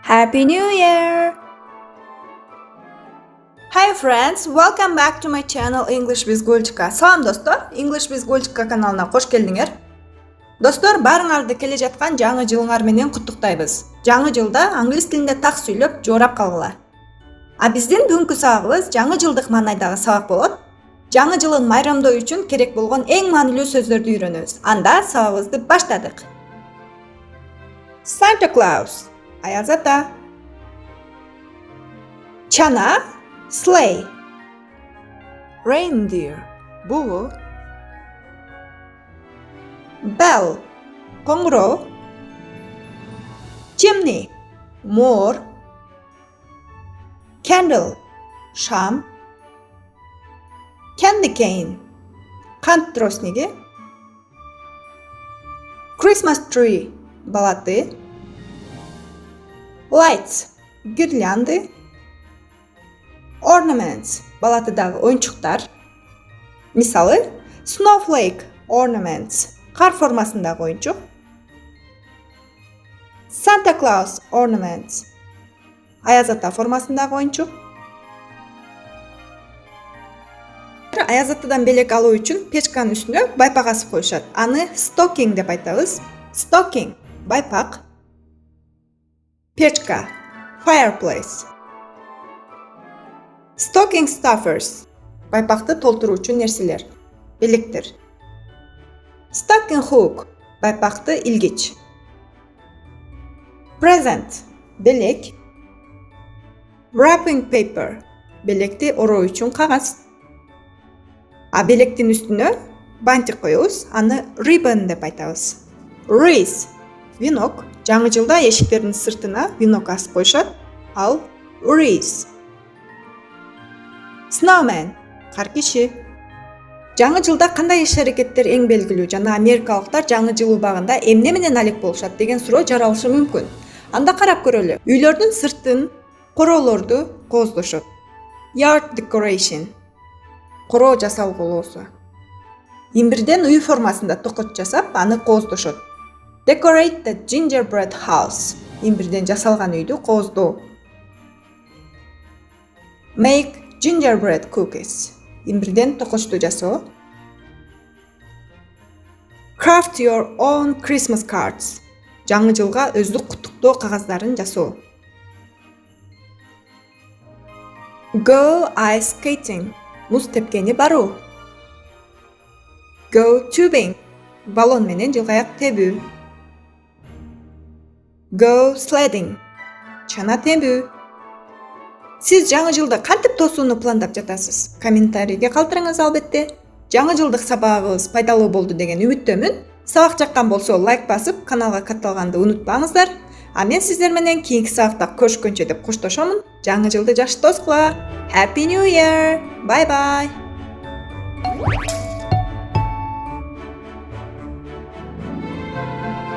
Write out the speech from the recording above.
Happy New Year! Hi friends, welcome back to my channel English with Gulchka. Салам достор, English with Gulchka каналына кош келдиңер. Достор, баарыңарды келе жаткан жаңы жылыңар менен куттуктайбыз. Жаңы жылда англис тилинде так сүйлөп, жоорап калгыла. А биздин бүгүнкү сабагыбыз жаңы жылдык маанайдагы сабак болот. Жаңы жылын майрамдоо үчүн керек болгон эң маанилүү сөздөрдү үйрөнөбүз. Анда сабагыбызды баштадык. Santa Claus, аяз ата. Чана, sleigh. Reindeer, бугу. Bell, коңгуроо. Chimney, моор. Candle, шам. Candy cane, кант тростниги. Christmas tree, балаты. Lights, гирлянды. Ornaments, балатыдагы оюнчуктар. Мисалы, snowflake ornaments, кар формасындагы оюнчук. Santa Claus ornaments, аяз ата формасындагы оюнчук. Аяз атадан белек алуу үчүн печканын үстүнө байпак асып коюшат. Аны stocking деп айтабыз. Stocking, байпак. Печка, fireplace. Stocking stuffers, байпакты толтуруучу нерселер, белектер. Stocking hook, байпакты илгич. Present, белек. Wrapping paper, белекти ороо үчүн кагаз. А белектин үстүнө бантик коебуз, аны ribbon деп айтабыз. Wreath, венок. Жаңы жылда эшиктердин сыртына венок асып коюшат, ал wreath. Snowman, кар киши. Жаңы жылда кандай иш-аракеттер эң белгилүү жана америкалыктар жаңы жыл убагында эмне менен алек болушат деген суроо жаралышы мүмкүн. Анда карап көрөлү. Үйлөрдүн сыртын, короолорду кооздошот. Yard decoration, короо жасалгылоосу. Имбирден үй формасында токот жасап, аны кооздошот. Decorate the gingerbread house, имбирден жасалган үйдү кооздоо. Make gingerbread cookies, имбирден токочту жасоо. Craft your own Christmas cards, жаңы жылга өздүк куттуктоо кагаздарын жасоо. Go ice skating, муз тепкени баруу. Go tubing, баллон менен жылгаяк тебүү. Go sledding, чана тебүү. Сиз жаңы жылда кантип тосууну пландап жатасыз? Комментарийге калтырыңыз албетте. Жаңы жылдык сабагыбыз пайдалуу болду деген үмүттөмүн. Сабак жаккан болсо лайк басып, каналга катталганды унутпаңыздар. А мен сиздер менен кийинки сабакта көрүшкөнчө деп коштошомун. Жаңы жылды жакшы тоскула. Happy New Year. Bye bye.